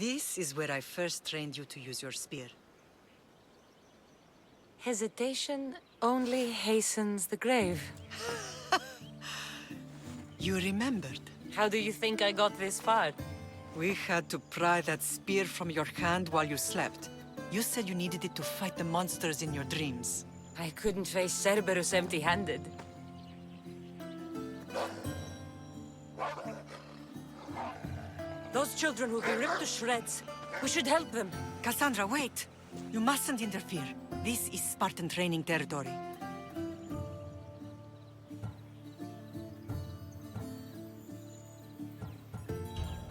This is where I first trained you to use your spear. Hesitation only hastens the grave. You remembered. How do you think I got this far? We had to pry that spear from your hand while you slept. You said you needed it to fight the monsters in your dreams. I couldn't face Cerberus empty-handed. Those children will be ripped to shreds. We should help them. Cassandra, wait! You mustn't interfere. This is Spartan training territory.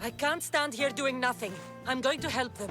I can't stand here doing nothing. I'm going to help them.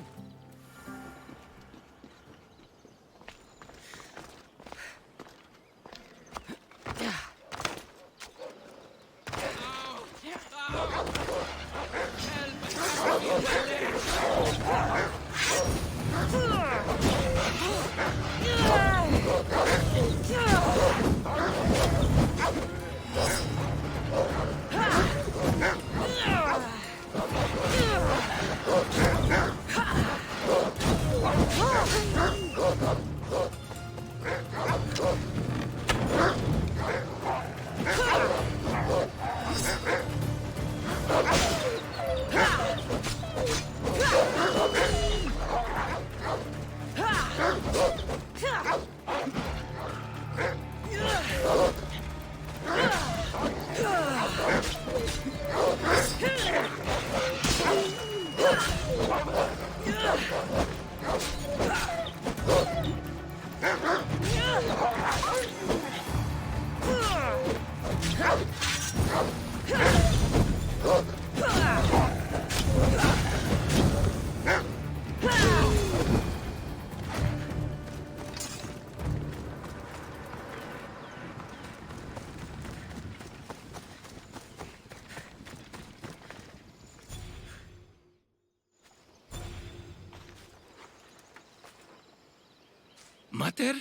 Mater?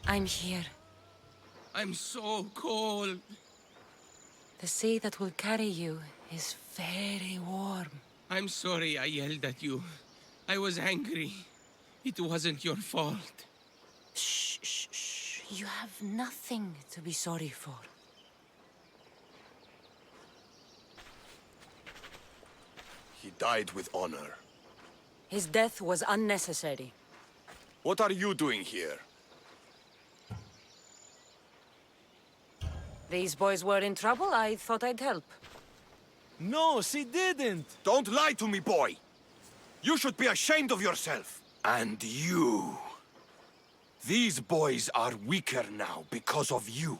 I'm here. I'm so cold. The sea that will carry you is very warm. I'm sorry I yelled at you. I was angry. It wasn't your fault. Shh, shh, shh. You have nothing to be sorry for. He died with honor. His death was unnecessary. What are you doing here? These boys were in trouble. I thought I'd help. No, she didn't! Don't lie to me, boy! You should be ashamed of yourself. And you. These boys are weaker now because of you.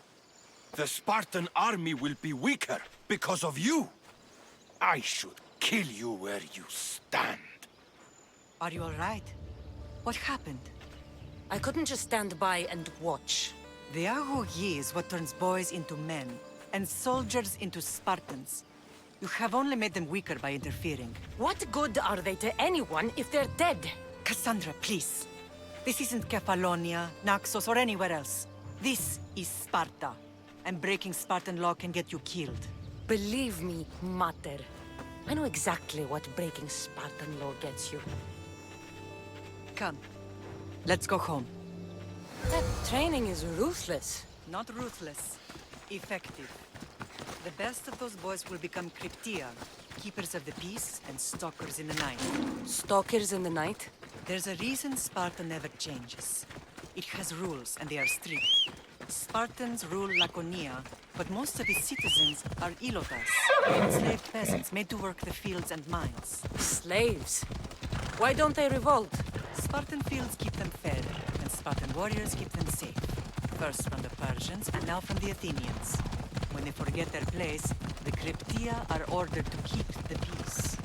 The Spartan army will be weaker because of you. I should kill you where you stand. Are you all right? What happened? I couldn't just stand by and watch. The Agogi is what turns boys into men, and soldiers into Spartans. You have only made them weaker by interfering. What good are they to anyone if they're dead? Cassandra, please. This isn't Kefalonia, Naxos, or anywhere else. This is Sparta, and breaking Spartan law can get you killed. Believe me, Mater. I know exactly what breaking Spartan law gets you. Come, let's go home. That training is ruthless. Not ruthless, effective. The best of those boys will become Cryptia, keepers of the peace and stalkers in the night. Stalkers in the night? There's a reason Sparta never changes. It has rules, and they are strict. Spartans rule Laconia, but most of its citizens are Ilotas, enslaved peasants made to work the fields and mines. Slaves? Why don't they revolt? Spartan fields keep them fed, and Spartan warriors keep them safe. First from the Persians, and now from the Athenians. When they forget their place, the Cryptia are ordered to keep the peace.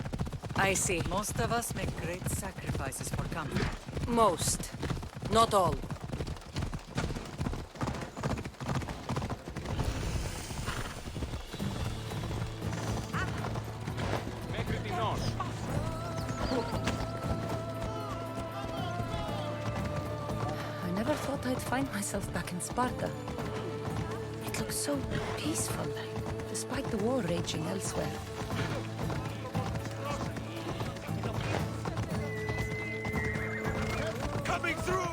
I see. Most of us make great sacrifices for comfort. Most. Not all. I never thought I'd find myself back in Sparta. It looks so peaceful. despite the war raging elsewhere. Coming through!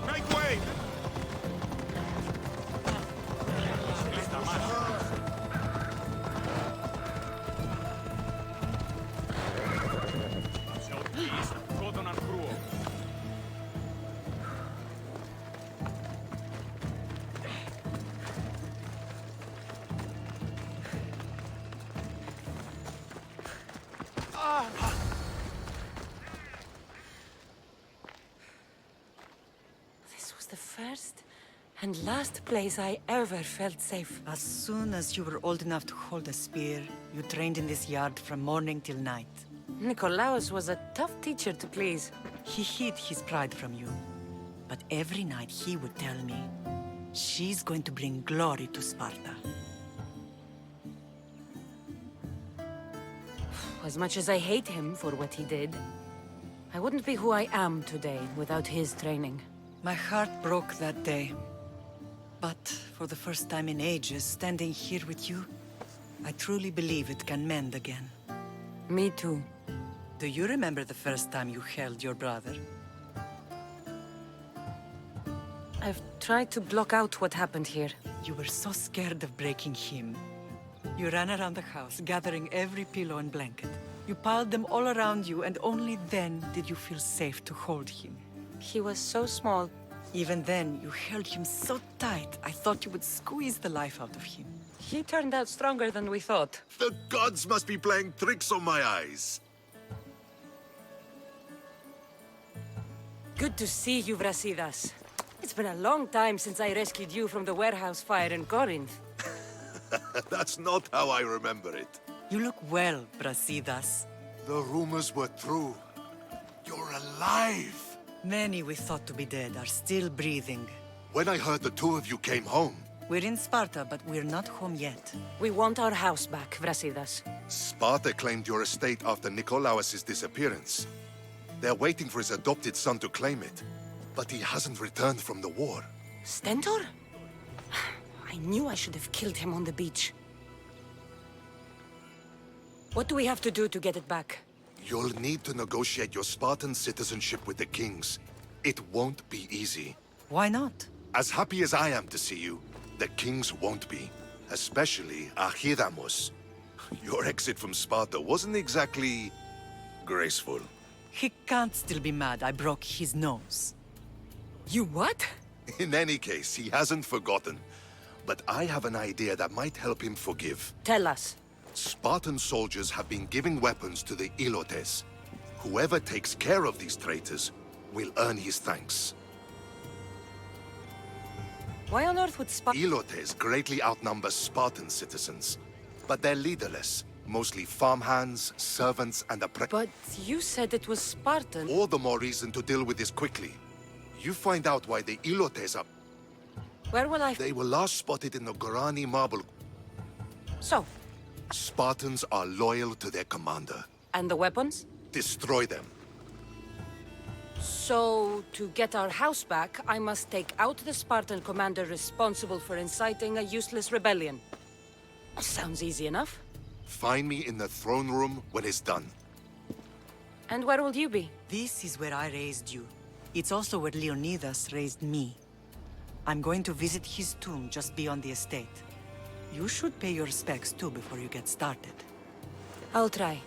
Make way! This was the first and last place I ever felt safe. As soon as you were old enough to hold a spear, you trained in this yard from morning till night. Nikolaos was a tough teacher to please. He hid his pride from you. But every night he would tell me, she's going to bring glory to Sparta. As much as I hate him for what he did, I wouldn't be who I am today without his training. My heart broke that day. But for the first time in ages, standing here with you, I truly believe it can mend again. Me too. Do you remember the first time you held your brother? I've tried to block out what happened here. You were so scared of breaking him. You ran around the house, gathering every pillow and blanket. You piled them all around you, and only then did you feel safe to hold him. He was so small. Even then, you held him so tight, I thought you would squeeze the life out of him. He turned out stronger than we thought. The gods must be playing tricks on my eyes. Good to see you, Brasidas. It's been a long time since I rescued you from the warehouse fire in Corinth. That's not how I remember it. You look well, Brasidas. The rumors were true. You're alive! Many we thought to be dead are still breathing. When I heard the two of you came home, We're in Sparta, but we're not home yet. We want our house back, Brasidas. Sparta claimed your estate after Nikolaos' disappearance. They're waiting for his adopted son to claim it. But he hasn't returned from the war. Stentor? I knew I should have killed him on the beach. What do we have to do to get it back? You'll need to negotiate your Spartan citizenship with the kings. It won't be easy. Why not? As happy as I am to see you, the kings won't be. Especially Archidamos. Your exit from Sparta wasn't exactly graceful. He can't still be mad I broke his nose. You what? In any case, he hasn't forgotten. But I have an idea that might help him forgive. Tell us. Spartan soldiers have been giving weapons to the Ilotes. Whoever takes care of these traitors will earn his thanks. Why on earth would Ilotes greatly outnumber Spartan citizens. But they're leaderless. Mostly farmhands, servants, and But you said it was Spartan. all the more reason to deal with this quickly. You find out why the Ilotes are... Where will I... They were last spotted in the Gorani marble. So, Spartans are loyal to their commander. and the weapons? Destroy them. So, to get our house back, I must take out the Spartan commander responsible for inciting a useless rebellion. Sounds easy enough. Find me in the throne room when it's done. And where will you be? This is where I raised you. It's also where Leonidas raised me. I'm going to visit his tomb just beyond the estate. You should pay your respects too before you get started. I'll try.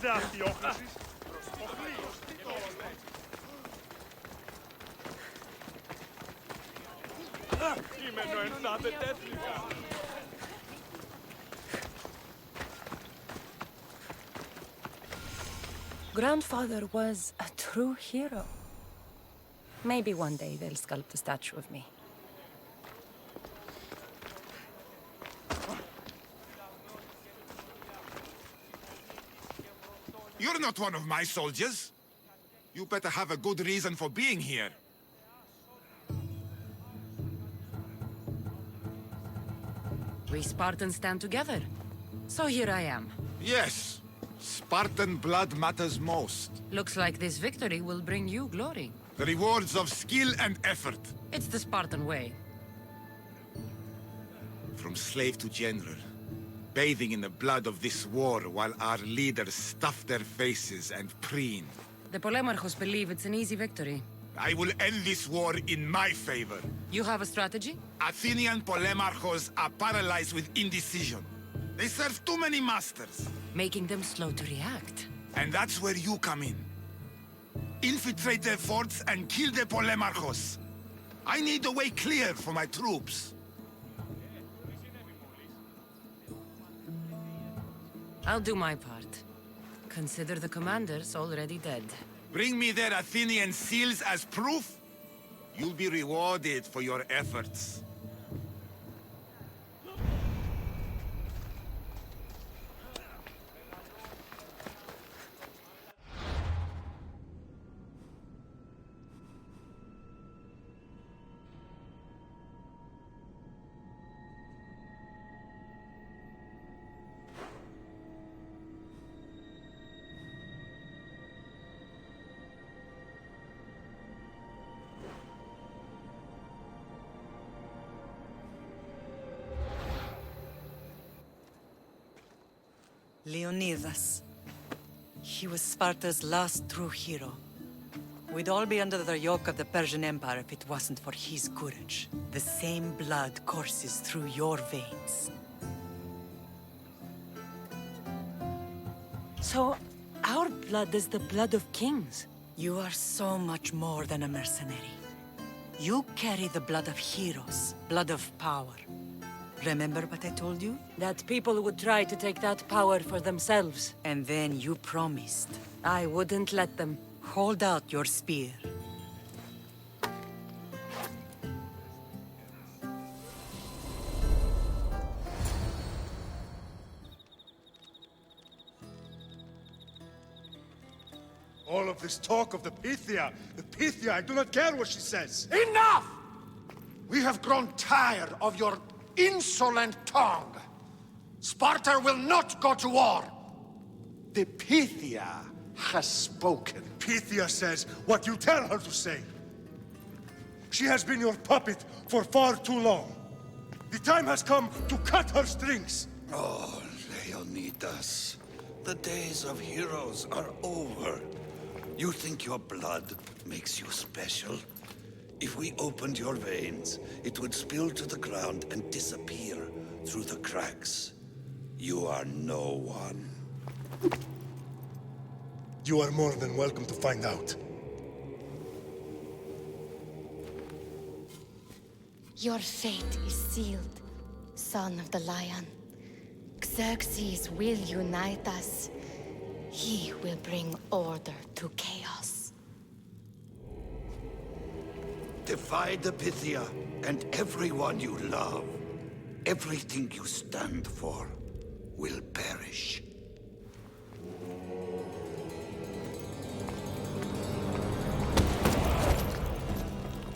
Είστε αυτιόχρησης. Κείμενο ενθάδε τέτλικα. Grandfather was a true hero. Maybe one day they'll sculpt a statue of me. You're not one of my soldiers. You better have a good reason for being here. We Spartans stand together. So here I am. Yes, Spartan blood matters most. Looks like this victory will bring you glory. The rewards of skill and effort. It's the Spartan way. From slave to general, bathing in the blood of this war while our leaders stuff their faces and preen. The Polemarchos believe it's an easy victory. I will end this war in my favor. You have a strategy? Athenian Polemarchos are paralyzed with indecision. They serve too many masters. Making them slow to react. And that's where you come in. Infiltrate their forts and kill the Polemarchos. I need a way clear for my troops. I'll do my part. Consider the commanders already dead. Bring me their Athenian seals as proof. You'll be rewarded for your efforts. Leonidas. He was Sparta's last true hero. We'd all be under the yoke of the Persian Empire if it wasn't for his courage. The same blood courses through your veins. So, our blood is the blood of kings. You are so much more than a mercenary. You carry the blood of heroes, blood of power. Remember what I told you? That people would try to take that power for themselves. And then you promised. I wouldn't let them. Hold out your spear. All of this talk of the Pythia, I do not care what she says. Enough! We have grown tired of your insolent tongue. Sparta will not go to war. The Pythia has spoken. Pythia says what you tell her to say. She has been your puppet for far too long. The time has come to cut her strings. Oh, Leonidas. The days of heroes are over. You think your blood makes you special? If we opened your veins, it would spill to the ground and disappear through the cracks. You are no one. You are more than welcome to find out. Your fate is sealed, son of the lion. Xerxes will unite us. He will bring order to chaos. Defy the Pythia and everyone you love. Everything you stand for will perish.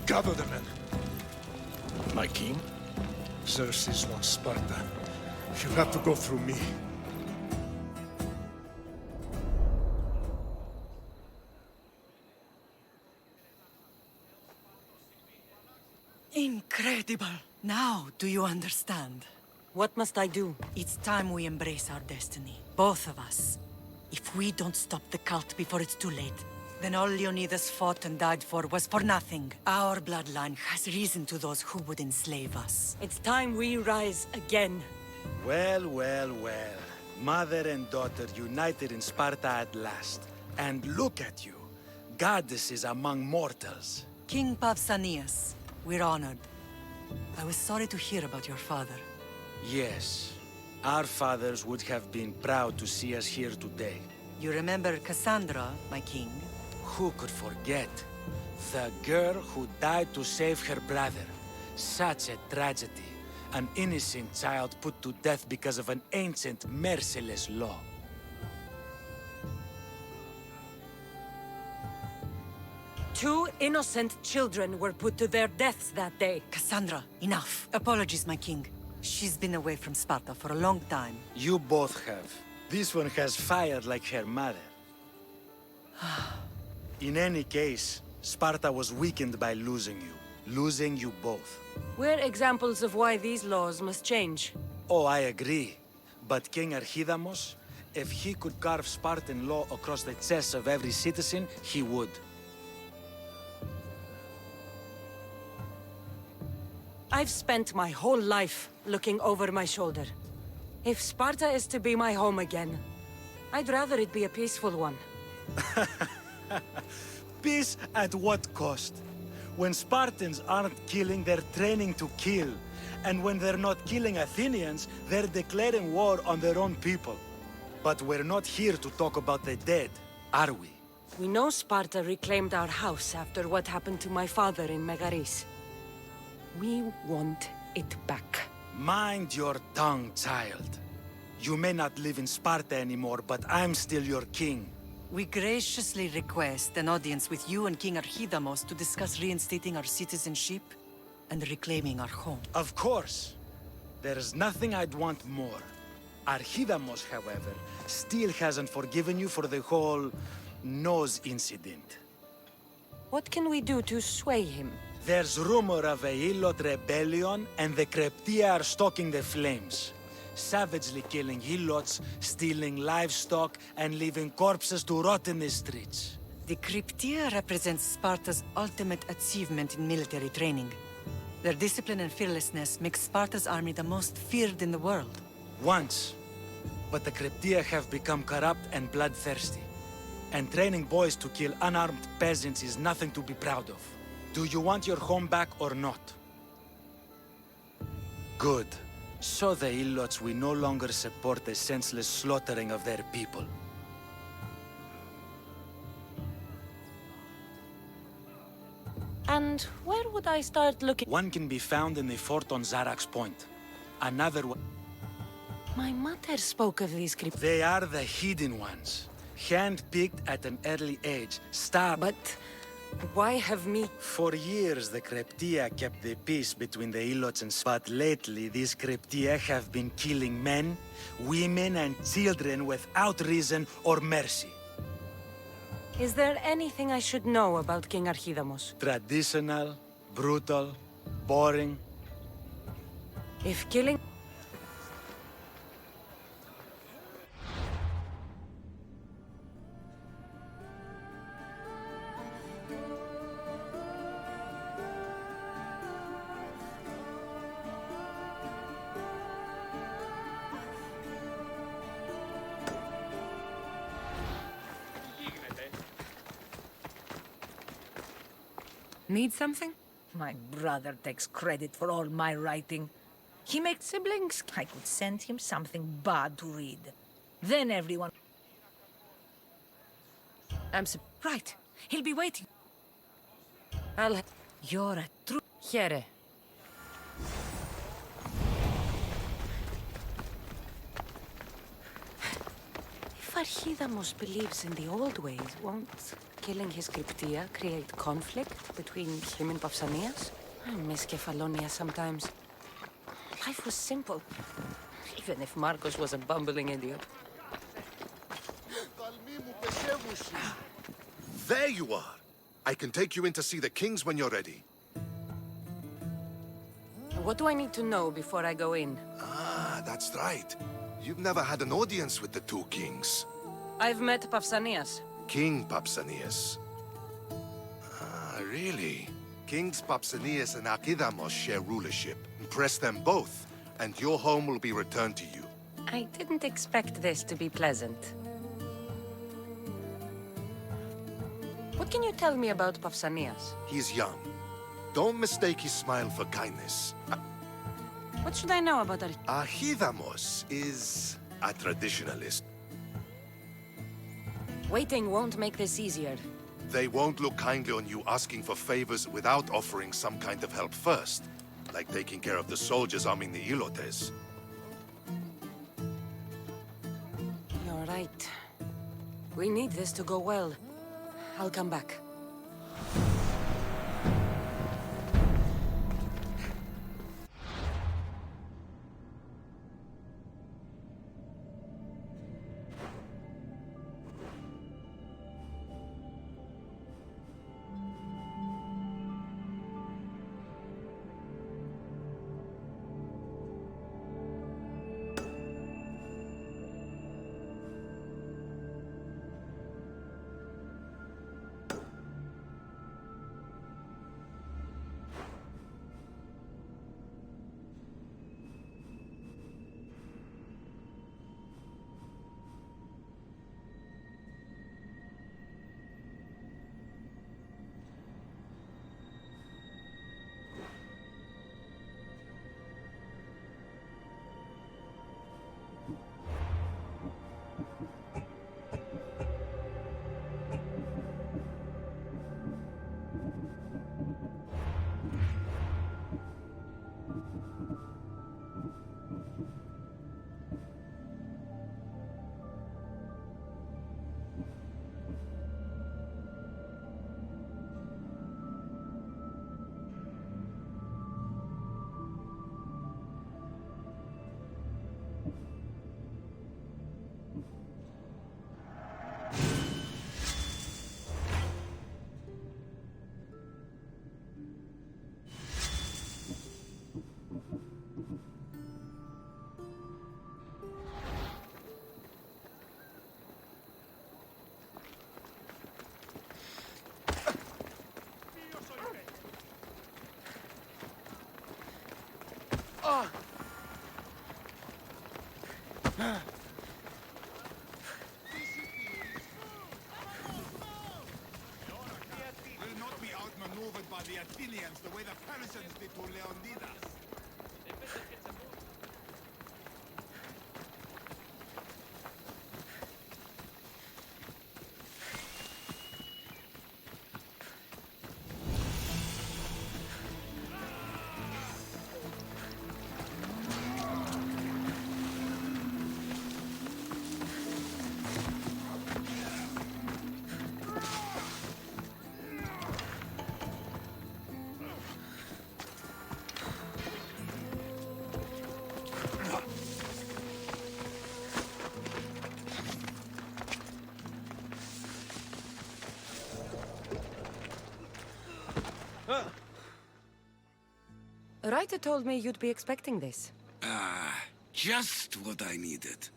Gather the men. My king? Xerxes wants Sparta. She'll have to go through me. Incredible! Now, do you understand? What must I do? It's time we embrace our destiny. Both of us. If we don't stop the cult before it's too late, then all Leonidas fought and died for was for nothing. Our bloodline has risen to those who would enslave us. It's time we rise again. Well, well, well. Mother and daughter united in Sparta at last. And look at you. Goddesses among mortals. King Pausanias, we're honored. I was sorry to hear about your father. Yes. Our fathers would have been proud to see us here today. You remember Cassandra, my king? Who could forget? The girl who died to save her brother. Such a tragedy. An innocent child put to death because of an ancient, merciless law. Two innocent children were put to their deaths that day. Cassandra, enough. Apologies, my king. She's been away from Sparta for a long time. You both have. This one has fired like her mother. In any case, Sparta was weakened by losing you both. We're examples of why these laws must change. Oh, I agree. But King Archidamos, if he could carve Spartan law across the chests of every citizen, he would. I've spent my whole life looking over my shoulder. If Sparta is to be my home again, I'd rather it be a peaceful one. Peace at what cost? When Spartans aren't killing, they're training to kill. And when they're not killing Athenians, they're declaring war on their own people. But we're not here to talk about the dead, are we? We know Sparta reclaimed our house after what happened to my father in Megaris. We want it back. Mind your tongue, child. You may not live in Sparta anymore, but I'm still your king. We graciously request an audience with you and King Archidamos to discuss reinstating our citizenship and reclaiming our home. Of course. There's nothing I'd want more. Archidamos, however, still hasn't forgiven you for the whole nose incident. What can we do to sway him? There's rumor of a Helot rebellion, and the Kryptia are stalking the flames. Savagely killing Helots, stealing livestock, and leaving corpses to rot in the streets. The Kryptia represents Sparta's ultimate achievement in military training. Their discipline and fearlessness make Sparta's army the most feared in the world. Once. But the Kryptia have become corrupt and bloodthirsty. And training boys to kill unarmed peasants is nothing to be proud of. Do you want your home back or not? Good. So the Helots will no longer support the senseless slaughtering of their people. And where would I start looking? One can be found in the fort on Zarak's Point. Another one... My mother spoke of these crypts. They are the hidden ones. Hand-picked at an early age. But why have me... For years, the Kryptia kept the peace between the Helots and But lately, these Kryptia have been killing men, women, and children without reason or mercy. Is there anything I should know about King Archidamos? Traditional, brutal, boring. If killing... Need something? My brother takes credit for all my writing. He makes siblings. I could send him something bad to read. Then everyone... Right. He'll be waiting. You're a true... Here. If Archidamos believes in the old ways, won't killing his Cryptia create conflict between him and Pausanias? I miss Kefalonia sometimes. Life was simple, even if Marcos was a bumbling idiot. There you are! I can take you in to see the kings when you're ready. What do I need to know before I go in? Ah, that's right. You've never had an audience with the two kings. I've met Pausanias. King Pausanias. Ah, really? Kings Pausanias and Archidamos share rulership. Impress them both, and your home will be returned to you. I didn't expect this to be pleasant. What can you tell me about Pausanias? He's young. Don't mistake his smile for kindness. What should I know about Archidamos is a traditionalist. Waiting won't make this easier. They won't look kindly on you asking for favors without offering some kind of help first, like taking care of the soldiers arming the Ilotes. You're right. We need this to go well. I'll come back. Will not be outmaneuvered by the Athenians the way the Persians did to Leonidas. Ryder told me you'd be expecting this. Just what I needed.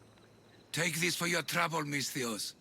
Take this for your trouble, Misthios.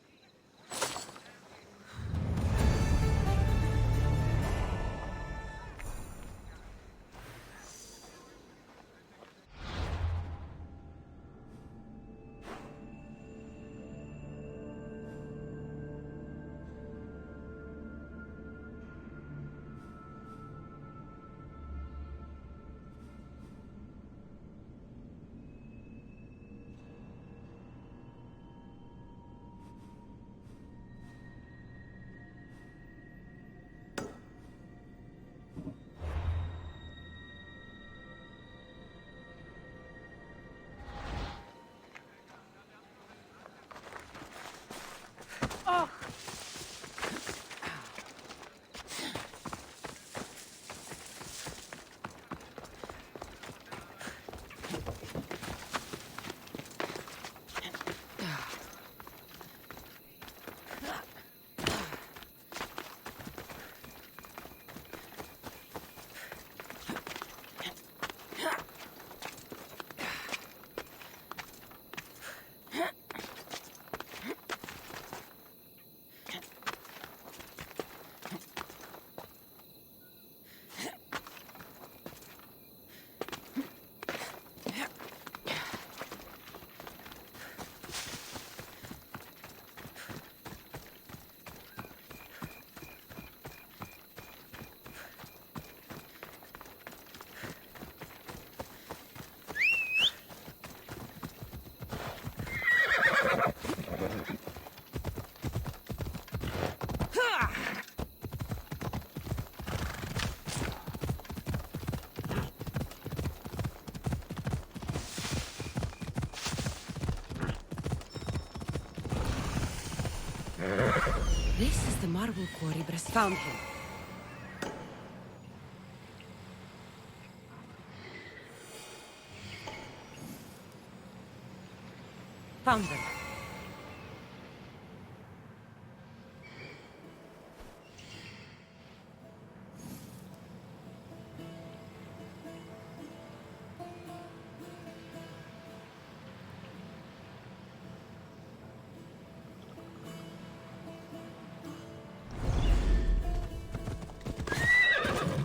This is the marble quarry Brest found him. Found them.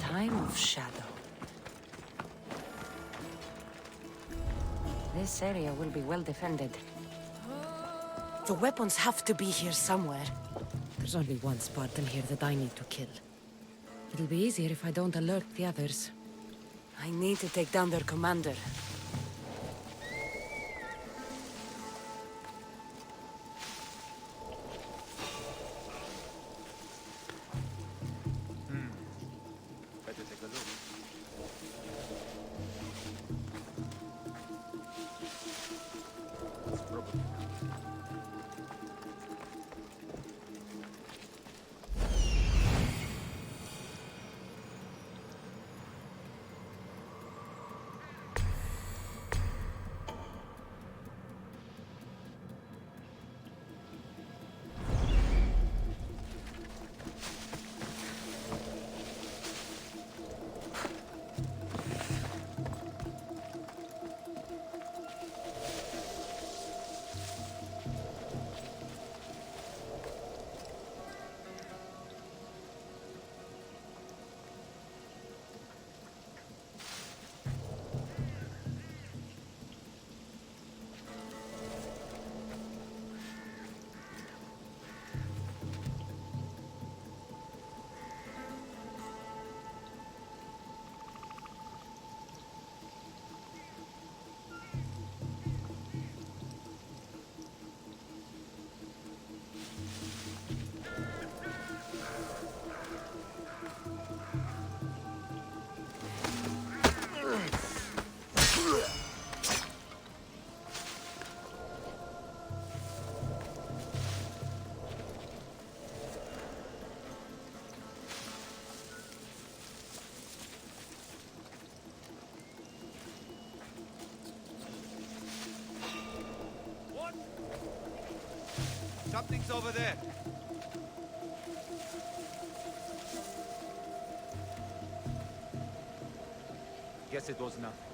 Time of shadow. This area will be well defended. The weapons have to be here somewhere. There's only one Spartan here that I need to kill. It'll be easier if I don't alert the others. I need to take down their commander. Better take a look. It's probably Something's over there. Guess it was nothing.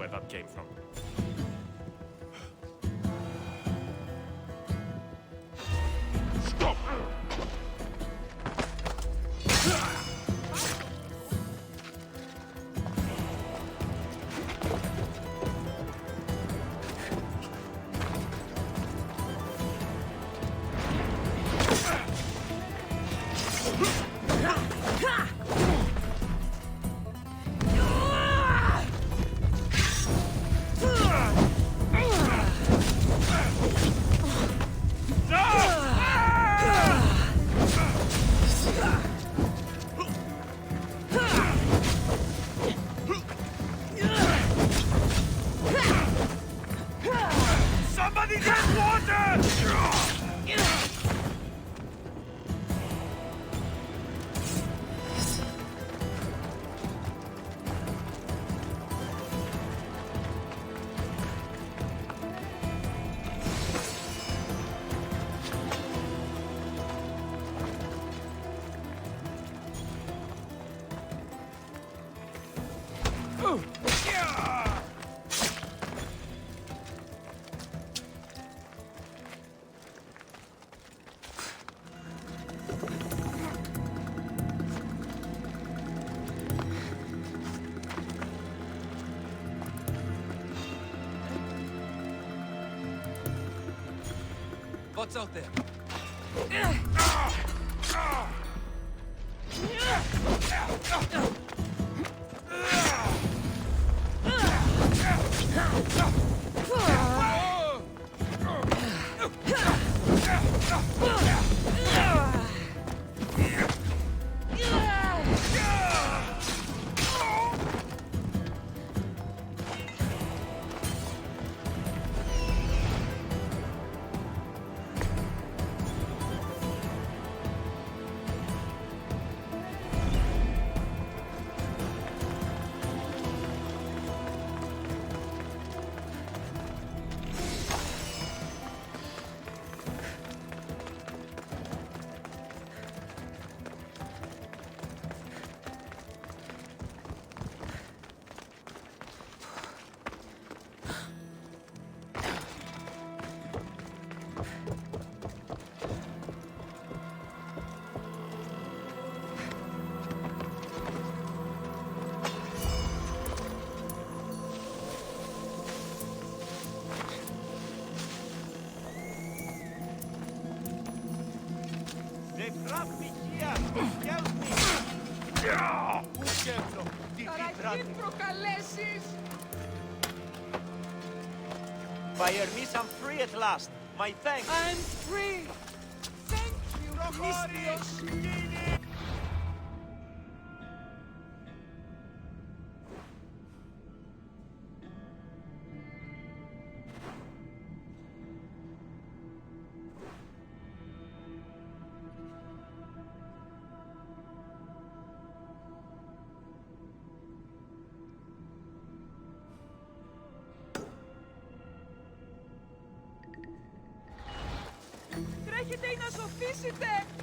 where that came from. Stop! Somebody get water! What's out there? They brought me here to help me. Who came from defeat Radin? By Hermes, I'm free at last. My thanks. I'm free. Thank you, Misthios. Τρέχετε ή να σοφίσετε!